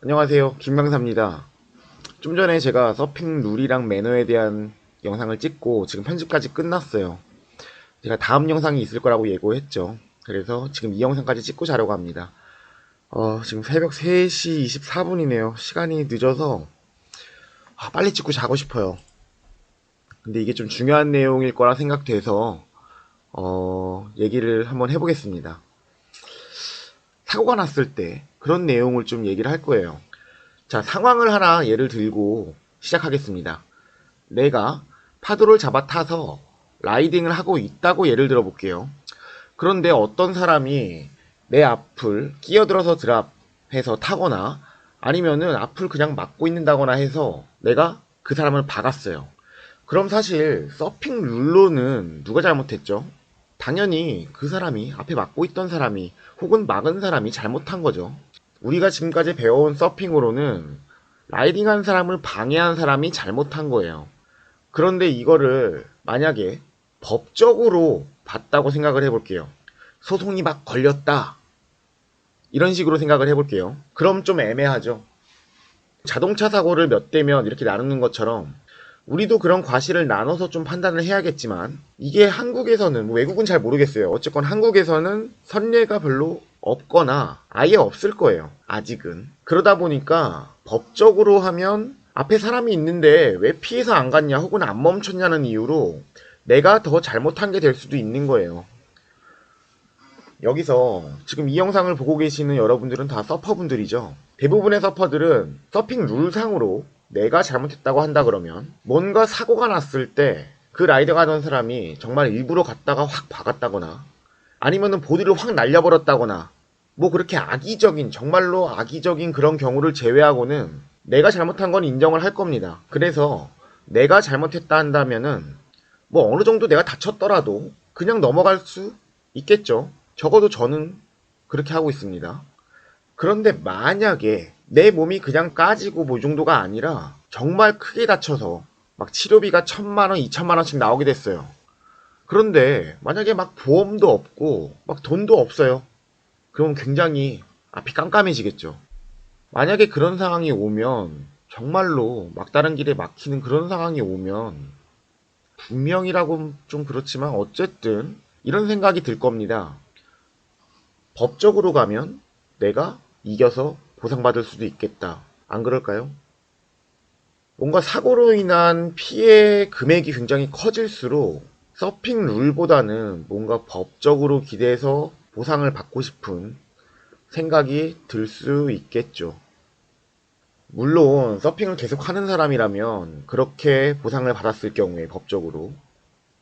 안녕하세요. 김강사입니다. 좀 전에 제가 서핑 룰이랑 매너에 대한 영상을 찍고 지금 편집까지 끝났어요. 제가 다음 영상이 있을 거라고 예고했죠. 그래서 지금 이 영상까지 찍고 자려고 합니다. 지금 새벽 3시 24분이네요. 시간이 늦어서 빨리 찍고 자고 싶어요. 근데 이게 좀 중요한 내용일 거라 생각돼서 얘기를 한번 해보겠습니다. 사고가 났을 때 그런 내용을 좀 얘기를 할 거예요. 자, 상황을 하나 예를 들고 시작하겠습니다. 내가 파도를 잡아 타서 라이딩을 하고 있다고 예를 들어 볼게요. 그런데 어떤 사람이 내 앞을 끼어들어서 드랍해서 타거나 아니면은 앞을 그냥 막고 있는다거나 해서 내가 그 사람을 박았어요. 그럼 사실 서핑 룰로는 누가 잘못했죠? 당연히 그 사람이 앞에 막고 있던 사람이 혹은 막은 사람이 잘못한 거죠. 우리가 지금까지 배워온 서핑으로는 라이딩한 사람을 방해한 사람이 잘못한 거예요. 그런데 이거를 만약에 법적으로 봤다고 생각을 해볼게요. 소송이 막 걸렸다. 이런 식으로 생각을 해볼게요. 그럼 좀 애매하죠. 자동차 사고를 몇 대면 이렇게 나누는 것처럼 우리도 그런 과실을 나눠서 좀 판단을 해야겠지만 이게 한국에서는 외국은 잘 모르겠어요. 어쨌건 한국에서는 선례가 별로 없거나 아예 없을 거예요. 아직은. 그러다 보니까 법적으로 하면 앞에 사람이 있는데 왜 피해서 안 갔냐 혹은 안 멈췄냐는 이유로 내가 더 잘못한 게 될 수도 있는 거예요. 여기서 지금 이 영상을 보고 계시는 여러분들은 다 서퍼분들이죠. 대부분의 서퍼들은 서핑 룰상으로 내가 잘못했다고 한다 그러면 뭔가 사고가 났을 때 그 라이더 가던 사람이 정말 일부러 갔다가 확 박았다거나 아니면은 보드를 확 날려버렸다거나 뭐 그렇게 악의적인 정말로 악의적인 그런 경우를 제외하고는 내가 잘못한 건 인정을 할 겁니다. 그래서 내가 잘못했다 한다면은 뭐 어느 정도 내가 다쳤더라도 그냥 넘어갈 수 있겠죠. 적어도 저는 그렇게 하고 있습니다. 그런데 만약에 내 몸이 그냥 까지고 뭐 이 정도가 아니라 정말 크게 다쳐서 막 치료비가 1,000만 원, 2,000만 원씩 나오게 됐어요. 그런데 만약에 막 보험도 없고 막 돈도 없어요. 그럼 굉장히 앞이 깜깜해지겠죠. 만약에 그런 상황이 오면 정말로 막다른 길에 막히는 그런 상황이 오면 분명이라고 좀 그렇지만 어쨌든 이런 생각이 들 겁니다. 법적으로 가면 내가 이겨서 보상받을 수도 있겠다. 안 그럴까요? 뭔가 사고로 인한 피해 금액이 굉장히 커질수록 서핑 룰보다는 뭔가 법적으로 기대서 보상을 받고 싶은 생각이 들 수 있겠죠. 물론 서핑을 계속 하는 사람이라면 그렇게 보상을 받았을 경우에 법적으로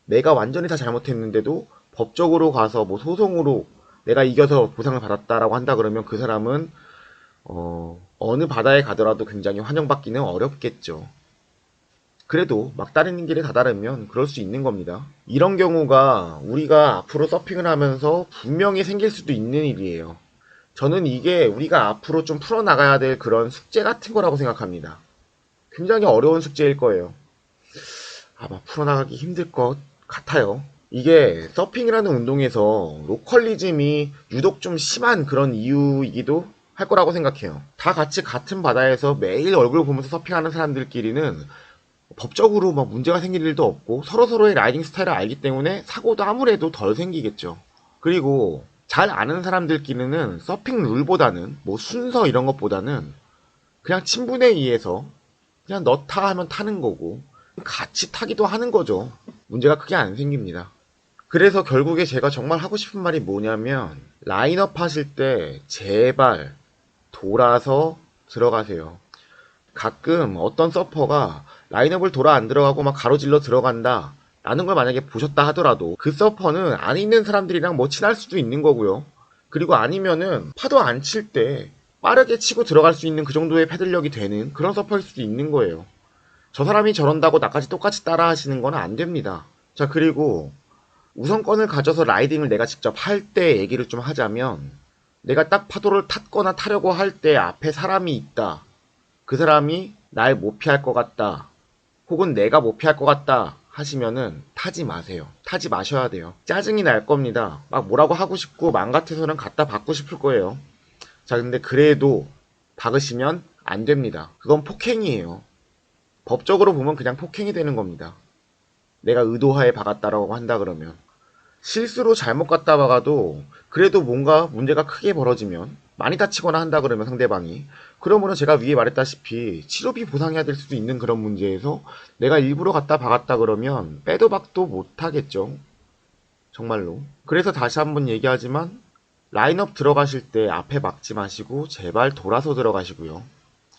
내가 완전히 다 잘못했는데도 법적으로 가서 뭐 소송으로 내가 이겨서 보상을 받았다라고 한다 그러면 그 사람은 어느 바다에 가더라도 굉장히 환영받기는 어렵겠죠. 그래도 막다른 길에 다다르면 그럴 수 있는 겁니다. 이런 경우가 우리가 앞으로 서핑을 하면서 분명히 생길 수도 있는 일이에요. 저는 이게 우리가 앞으로 좀 풀어나가야 될 그런 숙제 같은 거라고 생각합니다. 굉장히 어려운 숙제일 거예요. 아마 풀어나가기 힘들 것 같아요. 이게 서핑이라는 운동에서 로컬리즘이 유독 좀 심한 그런 이유이기도 할 거라고 생각해요. 다 같이 같은 바다에서 매일 얼굴 보면서 서핑하는 사람들끼리는 법적으로 막 문제가 생길 일도 없고 서로서로의 라이딩 스타일을 알기 때문에 사고도 아무래도 덜 생기겠죠. 그리고 잘 아는 사람들끼리는 서핑 룰보다는 뭐 순서 이런 것보다는 그냥 친분에 의해서 그냥 너 타 하면 타는 거고 같이 타기도 하는 거죠. 문제가 크게 안 생깁니다. 그래서 결국에 제가 정말 하고 싶은 말이 뭐냐면 라인업 하실 때 제발 돌아서 들어가세요. 가끔 어떤 서퍼가 라인업을 돌아 안 들어가고 막 가로질러 들어간다 라는 걸 만약에 보셨다 하더라도 그 서퍼는 안에 있는 사람들이랑 뭐 친할 수도 있는 거고요. 그리고 아니면은 파도 안 칠 때 빠르게 치고 들어갈 수 있는 그 정도의 패들력이 되는 그런 서퍼일 수도 있는 거예요. 저 사람이 저런다고 나까지 똑같이 따라 하시는 건 안 됩니다. 자, 그리고 우선권을 가져서 라이딩을 내가 직접 할 때 얘기를 좀 하자면 내가 딱 파도를 탔거나 타려고 할 때 앞에 사람이 있다. 그 사람이 날 못 피할 것 같다. 혹은 내가 못 피할 것 같다 하시면은 타지 마세요. 타지 마셔야 돼요. 짜증이 날 겁니다. 막 뭐라고 하고 싶고 맘 같아서는 갖다 받고 싶을 거예요. 자, 근데 그래도 박으시면 안 됩니다. 그건 폭행이에요. 법적으로 보면 그냥 폭행이 되는 겁니다. 내가 의도하에 박았다라고 한다 그러면. 실수로 잘못 갖다 박아도 그래도 뭔가 문제가 크게 벌어지면 많이 다치거나 한다 그러면 상대방이 그러면은 제가 위에 말했다시피 치료비 보상해야 될 수도 있는 그런 문제에서 내가 일부러 갖다 박았다 그러면 빼도 박도 못하겠죠. 정말로. 그래서 다시 한번 얘기하지만 라인업 들어가실 때 앞에 막지 마시고 제발 돌아서 들어가시고요.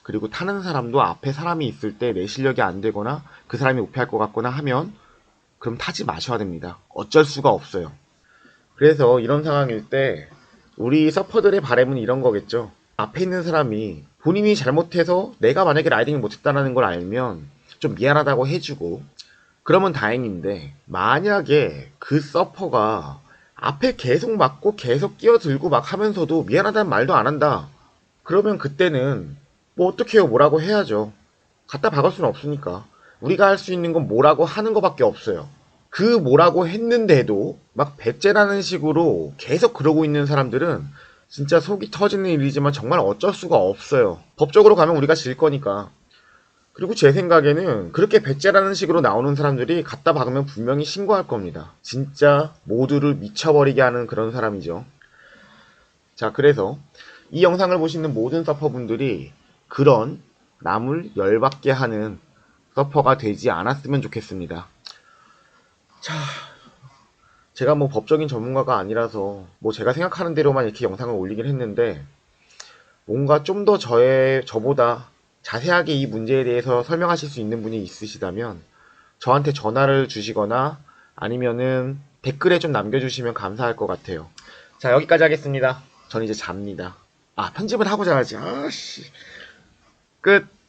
그리고 타는 사람도 앞에 사람이 있을 때 내 실력이 안 되거나 그 사람이 우패할 것 같거나 하면 그럼 타지 마셔야 됩니다. 어쩔 수가 없어요. 그래서 이런 상황일 때 우리 서퍼들의 바람은 이런 거겠죠. 앞에 있는 사람이 본인이 잘못해서 내가 만약에 라이딩을 못했다는 걸 알면 좀 미안하다고 해주고 그러면 다행인데 만약에 그 서퍼가 앞에 계속 막고 계속 끼어들고 막 하면서도 미안하다는 말도 안 한다. 그러면 그때는 뭐 어떡해요 뭐라고 해야죠. 갖다 박을 수는 없으니까. 우리가 할 수 있는 건 뭐라고 하는 것밖에 없어요. 그 뭐라고 했는데도 막 배째라는 식으로 계속 그러고 있는 사람들은 진짜 속이 터지는 일이지만 정말 어쩔 수가 없어요. 법적으로 가면 우리가 질 거니까. 그리고 제 생각에는 그렇게 배째라는 식으로 나오는 사람들이 갖다 박으면 분명히 신고할 겁니다. 진짜 모두를 미쳐버리게 하는 그런 사람이죠. 자, 그래서 이 영상을 보시는 모든 서퍼분들이 그런 남을 열받게 하는 서퍼가 되지 않았으면 좋겠습니다. 자, 제가 뭐 법적인 전문가가 아니라서 뭐 제가 생각하는 대로만 이렇게 영상을 올리긴 했는데 뭔가 좀 더 저보다 자세하게 이 문제에 대해서 설명하실 수 있는 분이 있으시다면 저한테 전화를 주시거나 아니면은 댓글에 좀 남겨주시면 감사할 것 같아요. 자, 여기까지 하겠습니다. 저는 이제 잡니다. 아, 편집을 하고 자야지. 아씨. 끝.